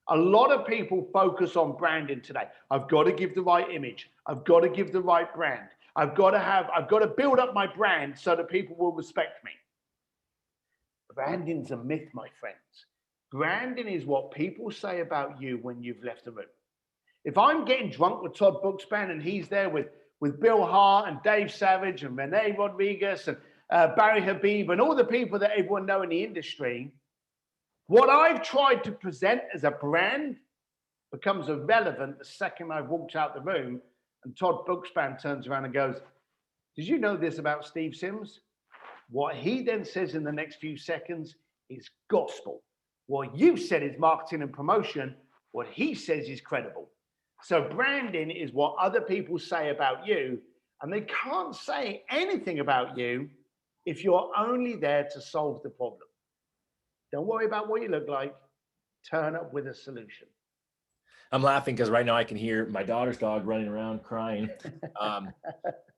A lot of people focus on branding today. I've got to give the right image. I've got to give the right brand. I've got to build up my brand so that people will respect me. Branding's a myth, my friends. Branding is what people say about you when you've left the room. If I'm getting drunk with Todd Bookspan and he's there with Bill Hart and Dave Savage and Renee Rodriguez and Barry Habib and all the people that everyone know in the industry, what I've tried to present as a brand becomes irrelevant the second I've walked out the room and Todd Bookspan turns around and goes, did you know this about Steve Sims? What he then says in the next few seconds is gospel. What you've said is marketing and promotion. What he says is credible. So branding is what other people say about you, and they can't say anything about you if you're only there to solve the problem. Don't worry about what you look like. Turn up with a solution. I'm laughing because right now I can hear my daughter's dog running around crying.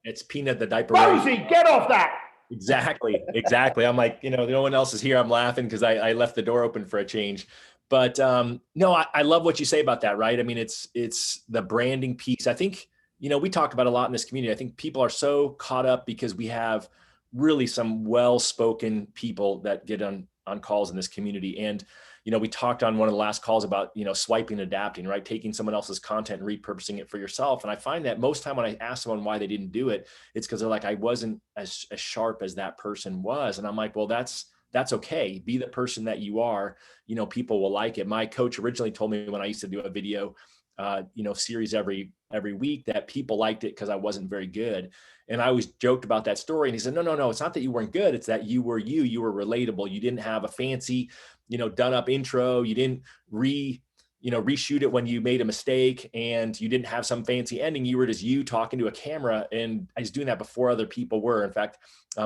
It's Peanut the diaper. Rosie, get off that. Exactly. I'm like, no one else is here. I'm laughing because I left the door open for a change. But no, I love what you say about that, right? I mean, it's the branding piece. I think, we talk about a lot in this community. I think people are so caught up because we have really some well-spoken people that get on calls in this community. And, we talked on one of the last calls about, swiping, adapting, right? Taking someone else's content and repurposing it for yourself. And I find that most time when I ask someone why they didn't do it, it's because they're like, I wasn't as sharp as that person was. And I'm like, well, that's okay. Be the person that you are. People will like it. My coach originally told me when I used to do a video, series every week that people liked it because I wasn't very good. And I always joked about that story. And he said, no, it's not that you weren't good. It's that you were relatable. You didn't have a fancy, done up intro. You didn't reshoot it when you made a mistake, and you didn't have some fancy ending. You were just you talking to a camera, and I was doing that before other people were. In fact,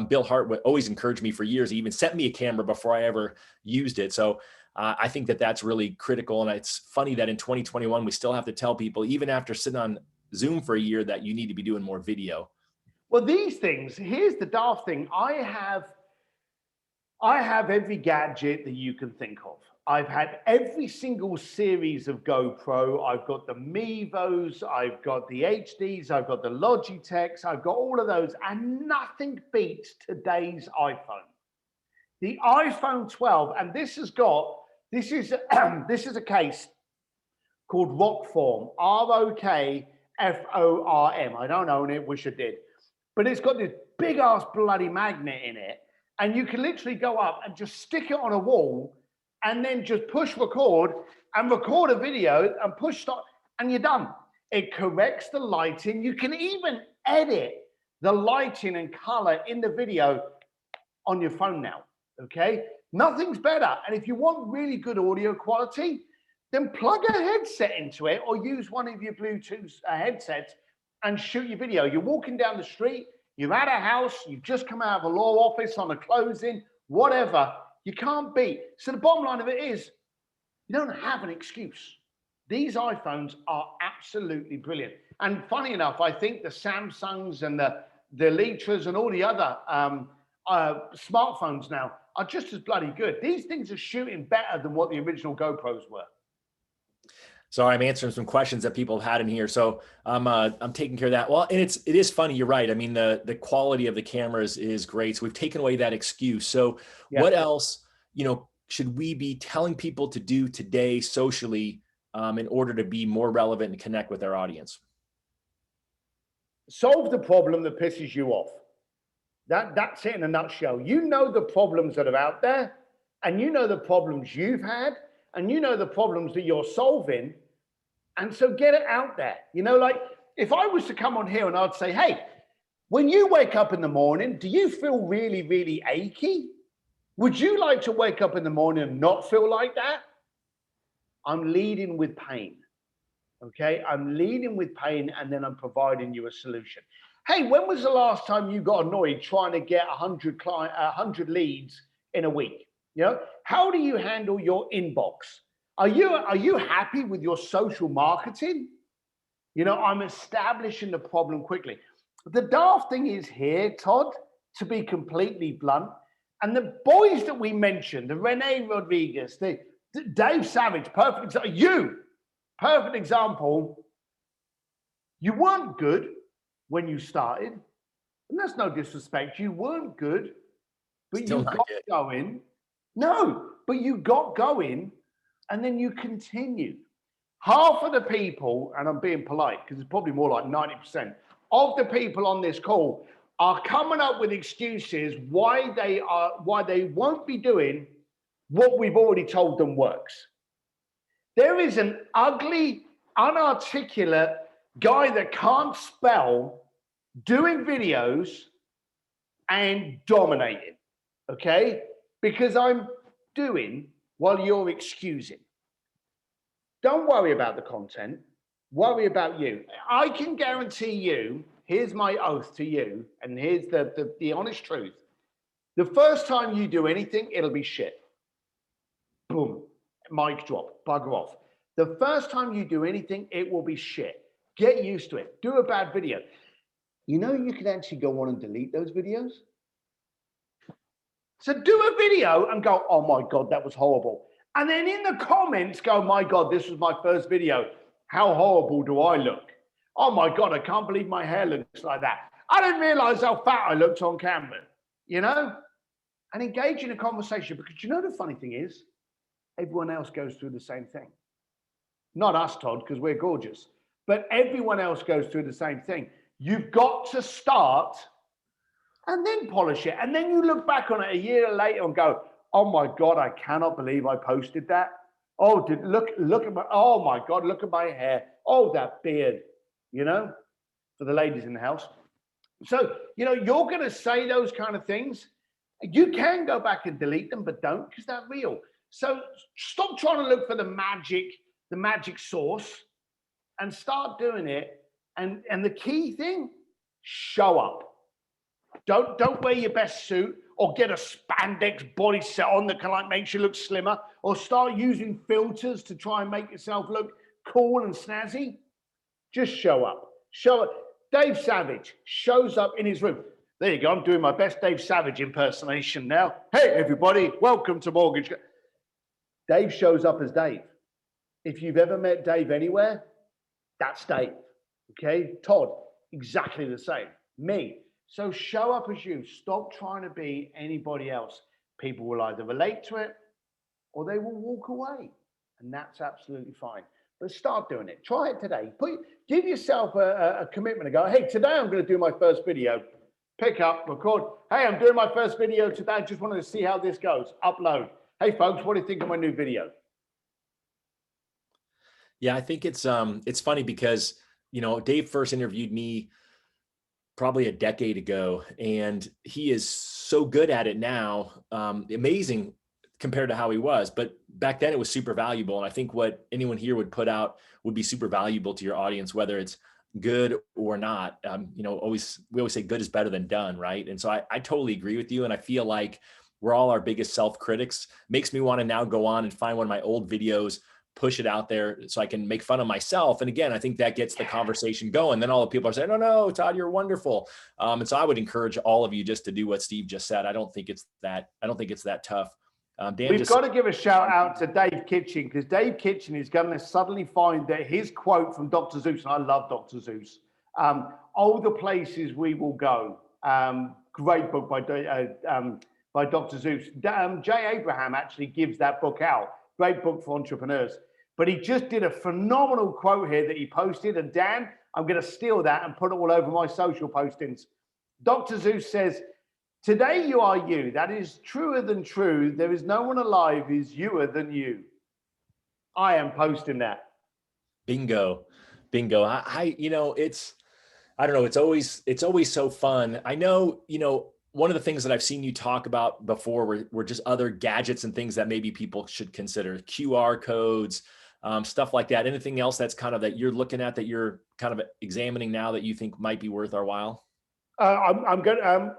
Bill Hart would always encourage me for years. He even sent me a camera before I ever used it. So I think that that's really critical. And it's funny that in 2021, we still have to tell people, even after sitting on Zoom for a year, that you need to be doing more video. Well, these things, here's the daft thing. I have every gadget that you can think of. I've had every single series of GoPro. I've got the Mevos, I've got the HDs, I've got the Logitechs, I've got all of those, and nothing beats today's iPhone. The iPhone 12, and this is a case called Rockform, ROKFORM. I don't own it, wish I did. But it's got this big ass bloody magnet in it. And you can literally go up and just stick it on a wall and then just push record and record a video and push stop and you're done. It corrects the lighting. You can even edit the lighting and color in the video on your phone now, okay? Nothing's better. And if you want really good audio quality, then plug a headset into it or use one of your Bluetooth headsets and shoot your video. You're walking down the street, you're at a house, you've just come out of a law office on a closing, whatever, you can't beat. So the bottom line of it is, you don't have an excuse. These iPhones are absolutely brilliant. And funny enough, I think the Samsungs and the Litras and all the other smartphones now are just as bloody good. These things are shooting better than what the original GoPros were. Sorry, I'm answering some questions that people have had in here. So I'm taking care of that. Well, and it is funny. You're right. I mean, the quality of the cameras is great. So we've taken away that excuse. So yeah. What else, should we be telling people to do today socially in order to be more relevant and connect with our audience? Solve the problem that pisses you off. That's it in a nutshell. You know the problems that are out there, and you know the problems you've had, and you know the problems that you're solving. And so get it out there. Like if I was to come on here and I'd say, hey, when you wake up in the morning, do you feel really, really achy? Would you like to wake up in the morning and not feel like that? I'm leading with pain. Okay, I'm leading with pain and then I'm providing you a solution. Hey, when was the last time you got annoyed trying to get 100 leads in a week? How do you handle your inbox? Are you happy with your social marketing? I'm establishing the problem quickly. The daft thing is here, Todd, to be completely blunt, and the boys that we mentioned, the Rene Rodriguez, the Dave Savage, perfect example. You weren't good when you started, and that's no disrespect. You weren't good, but you got going. No, but you got going and then you continued. Half of the people, and I'm being polite because it's probably more like 90% of the people on this call are coming up with excuses why they won't be doing what we've already told them works. There is an ugly, unarticulate guy that can't spell doing videos and dominating, okay? Because I'm doing while you're excusing. Don't worry about the content, worry about you. I can guarantee you, here's my oath to you, and here's the honest truth. The first time you do anything, it'll be shit. Boom, mic drop, bugger off. The first time you do anything, it will be shit. Get used to it. Do a bad video. You can actually go on and delete those videos. So do a video and go, oh my God, that was horrible. And then in the comments go, my God, this was my first video. How horrible do I look? Oh my God, I can't believe my hair looks like that. I didn't realize how fat I looked on camera, And engage in a conversation, because the funny thing is, everyone else goes through the same thing. Not us, Todd, because we're gorgeous, but everyone else goes through the same thing. You've got to start and then polish it. And then you look back on it a year later and go, oh my God, I cannot believe I posted that. Oh, look at oh my God, look at my hair. Oh, that beard, for the ladies in the house. So, you're going to say those kind of things. You can go back and delete them, but don't, because they're real. So stop trying to look for the magic sauce and start doing it. And the key thing, show up. Don't wear your best suit or get a spandex body set on that can like makes you look slimmer, or start using filters to try and make yourself look cool and snazzy. Just show up. Show up. Dave Savage shows up in his room. There you go. I'm doing my best Dave Savage impersonation now. Hey, everybody. Welcome to Mortgage. Dave shows up as Dave. If you've ever met Dave anywhere, that's Dave. Okay? Todd, exactly the same. Me. So show up as you. Stop trying to be anybody else. People will either relate to it or they will walk away. And that's absolutely fine. But start doing it. Try it today. Give yourself a commitment and go, hey, today I'm going to do my first video. Pick up, record. Hey, I'm doing my first video today. I just wanted to see how this goes. Upload. Hey, folks, what do you think of my new video? Yeah, I think it's funny because, you know, Dave first interviewed me probably a decade ago, and he is so good at it now. Amazing compared to how he was, but back then it was super valuable. And I think what anyone here would put out would be super valuable to your audience, whether it's good or not. You know, we always say good is better than done, right? And so I totally agree with you. And I feel like we're all our biggest self-critics. Makes me want to now go on and find one of my old videos, push it out there so I can make fun of myself. And again, I think that gets the conversation going. Then all the people are saying, oh no, Todd, you're wonderful. And so I would encourage all of you just to do what Steve just said. I don't think it's that tough. Dan, we've got to give a shout out to Dave Kitchen, because Dave Kitchen is going to suddenly find that his quote from Dr. Zeus, and I love Dr. Zeus, all the places we will go. Great book by Dr. Zeus. Jay Abraham actually gives that book out. Great book for entrepreneurs. But he just did a phenomenal quote here that he posted. And Dan, I'm going to steal that and put it all over my social postings. Dr. Zeus says, today you are you. That is truer than true. There is no one alive who's youer than you. I am posting that. Bingo. Bingo. You know, I don't know. It's always so fun. I know, you know, one of the things that I've seen you talk about before were just other gadgets and things that maybe people should consider, QR codes, stuff like that. Anything else that's kind of that you're looking at, that you're kind of examining now that you think might be worth our while? I'm going to,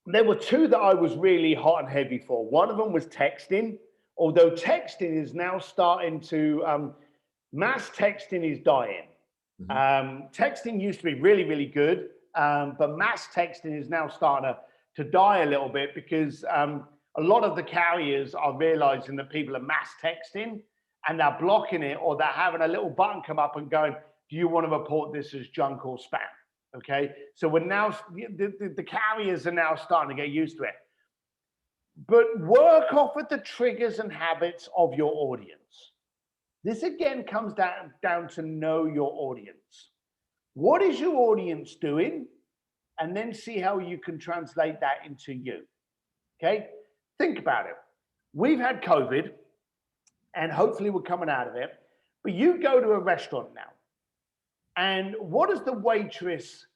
there were two that I was really hot and heavy for. One of them was texting, although texting is now starting to, mass texting is dying. Mm-hmm. Texting used to be really, really good. But mass texting is now starting to die a little bit, because a lot of the carriers are realizing that people are mass texting and they're blocking it, or they're having a little button come up and going, do you want to report this as junk or spam? Okay. So we're now, the carriers are now starting to get used to it. But work off of the triggers and habits of your audience. This again comes down to know your audience. What is your audience doing? And then see how you can translate that into you. Okay? Think about it. We've had COVID, and hopefully we're coming out of it. But you go to a restaurant now, and what does the waitress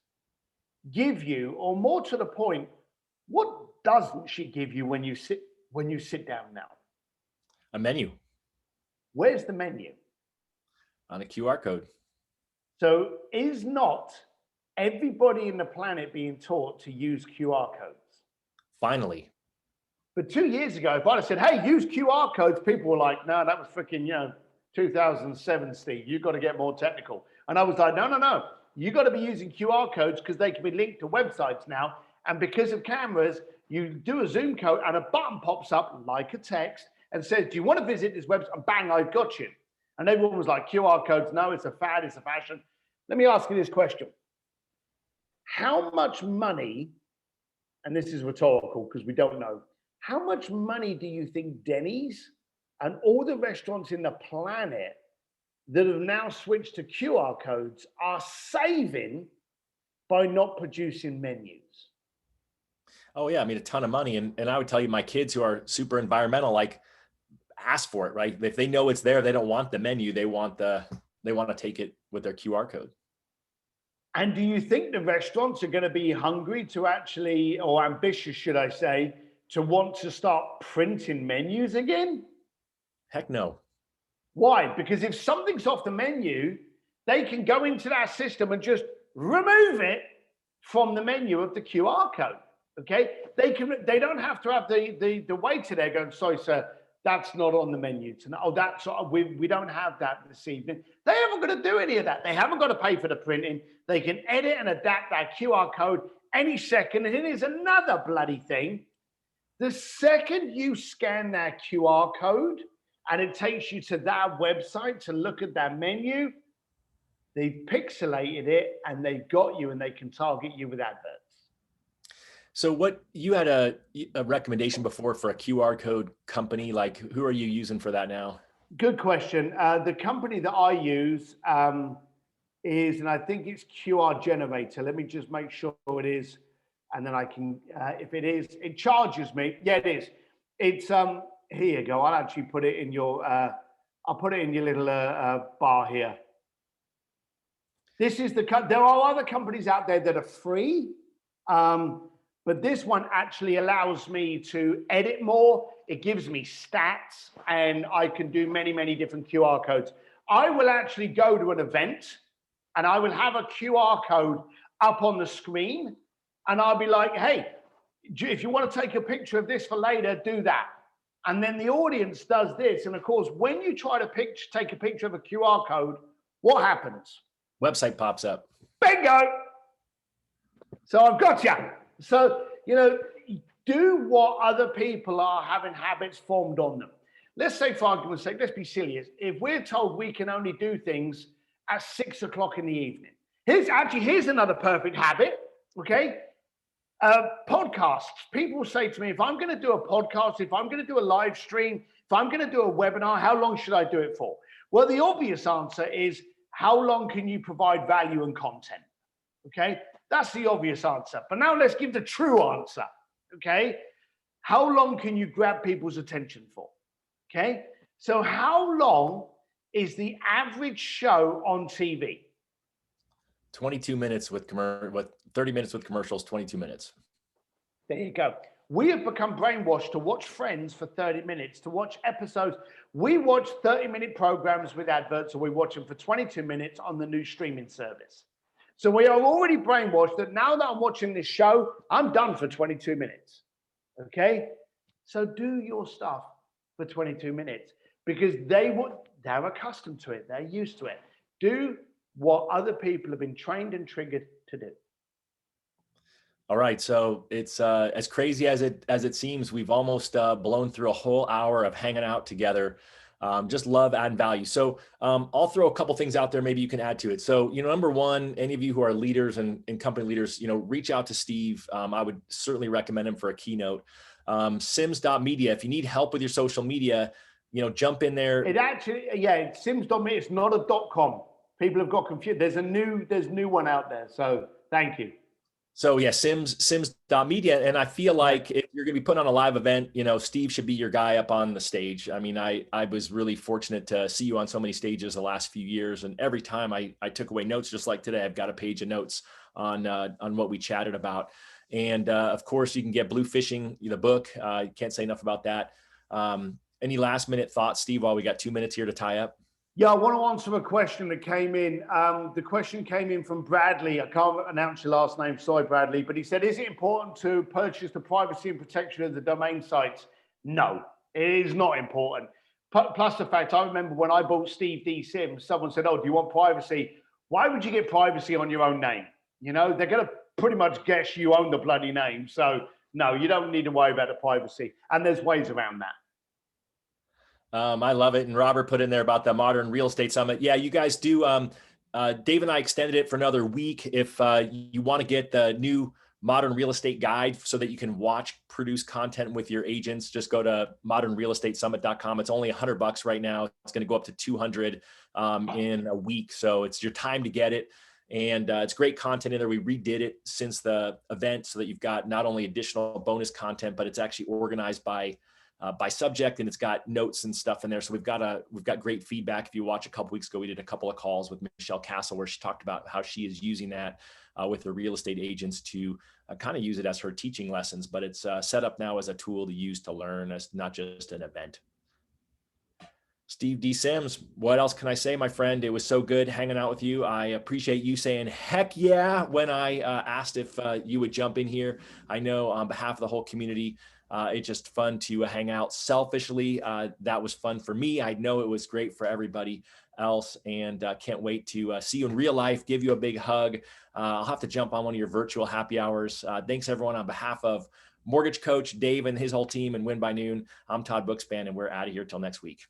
give you? Or more to the point, what doesn't she give you when you sit down now? A menu. Where's the menu? On a QR code. So is not everybody in the planet being taught to use QR codes? Finally. But 2 years ago, if I'd have said, hey, use QR codes, people were like, no, that was freaking, 2007, Steve. You've got to get more technical. And I was like, no. You got to be using QR codes because they can be linked to websites now. And because of cameras, you do a Zoom code and a button pops up like a text and says, do you want to visit this website? And bang, I've got you. And everyone was like, QR codes, no, it's a fad, it's a fashion. Let me ask you this question. How much money, and this is rhetorical because we don't know, how much money do you think Denny's and all the restaurants in the planet that have now switched to QR codes are saving by not producing menus? Oh yeah, I mean, a ton of money. And I would tell you, my kids who are super environmental, like, ask for it, right? If they know it's there, they don't want the menu. They want to take it with their QR code. And do you think the restaurants are going to be hungry to actually, or ambitious, should I say, to want to start printing menus again? Heck no. Why? Because if something's off the menu, they can go into that system and just remove it from the menu of the QR code. Okay, they don't have to have the waiter there going, sorry, sir, that's not on the menu tonight. Oh, we don't have that this evening. They haven't got to do any of that. They haven't got to pay for the printing. They can edit and adapt that QR code any second. And it is another bloody thing. The second you scan that QR code and it takes you to that website to look at that menu, they've pixelated it and they've got you and they can target you with adverts. So what you had a recommendation before for a QR code company, like who are you using for that now? Good question. The company that I use is, and I think it's QR Generator. Let me just make sure it is. And then I can, if it is, it charges me. Yeah, it is. It's, here you go. I'll actually put it in your, I'll put it in your little bar here. This is there are other companies out there that are free. But this one actually allows me to edit more. It gives me stats and I can do many, many different QR codes. I will actually go to an event and I will have a QR code up on the screen and I'll be like, hey, if you want to take a picture of this for later, do that. And then the audience does this. And of course, when you try to take a picture of a QR code, what happens? Website pops up. Bingo. So I've got you. So, do what other people are having habits formed on them. Let's say, for argument's sake, let's be serious. If we're told we can only do things at 6 o'clock in the evening, here's another perfect habit, okay? Podcasts. People say to me, if I'm going to do a podcast, if I'm going to do a live stream, if I'm going to do a webinar, how long should I do it for? Well, the obvious answer is, how long can you provide value and content? Okay? That's the obvious answer. But now let's give the true answer, okay? How long can you grab people's attention for, okay? So how long is the average show on TV? 22 minutes with 30 minutes with commercials, 22 minutes. There you go. We have become brainwashed to watch Friends for 30 minutes, to watch episodes. We watch 30-minute programs with adverts, or we watch them for 22 minutes on the new streaming service. So we are already brainwashed that now that I'm watching this show, I'm done for 22 minutes, okay? So do your stuff for 22 minutes because they're accustomed to it. They're used to it. Do what other people have been trained and triggered to do. All right, so it's as crazy as it seems. We've almost blown through a whole hour of hanging out together. Just love adding value. So I'll throw a couple things out there. Maybe you can add to it. So, number one, any of you who are leaders and company leaders, reach out to Steve. I would certainly recommend him for a keynote. Sims.media. If you need help with your social media, jump in there. It actually, yeah, Sims.media. It's not a .com. People have got confused. There's new one out there. So thank you. So yeah, Sims.media. And I feel like if you're going to be putting on a live event, Steve should be your guy up on the stage. I mean, I was really fortunate to see you on so many stages the last few years. And every time I took away notes, just like today, I've got a page of notes on what we chatted about. And of course you can get Blue Fishing, the book. Can't say enough about that. Any last minute thoughts, Steve, while we got 2 minutes here to tie up? Yeah, I want to answer a question that came in. The question came in from Bradley. I can't announce your last name. Sorry, Bradley. But he said, is it important to purchase the privacy and protection of the domain sites? No, it is not important. Plus the fact, I remember when I bought Steve D. Sims, someone said, oh, do you want privacy? Why would you get privacy on your own name? They're going to pretty much guess you own the bloody name. So no, you don't need to worry about the privacy. And there's ways around that. I love it. And Robert put in there about the Modern Real Estate Summit. Yeah, you guys do. Dave and I extended it for another week. If you want to get the new Modern Real Estate Guide so that you can produce content with your agents, just go to modernrealestatesummit.com. It's only $100 right now. It's going to go up to 200 in a week. So it's your time to get it. And it's great content in there. We redid it since the event so that you've got not only additional bonus content, but it's actually organized by subject, and it's got notes and stuff in there. So we've got great feedback. If you watch a couple weeks ago, we did a couple of calls with Michelle Castle where she talked about how she is using that with the real estate agents to kind of use it as her teaching lessons, but it's set up now as a tool to use to learn, as not just an event. Steve D. Sims, what else can I say, my friend? It was so good hanging out with you. I appreciate you saying heck yeah when I asked if you would jump in here. I know on behalf of the whole community, it's just fun to hang out selfishly. That was fun for me. I know it was great for everybody else, and can't wait to see you in real life, give you a big hug. I'll have to jump on one of your virtual happy hours. Thanks, everyone, on behalf of Mortgage Coach Dave and his whole team and Win by Noon. I'm Todd Bookspan, and we're out of here till next week.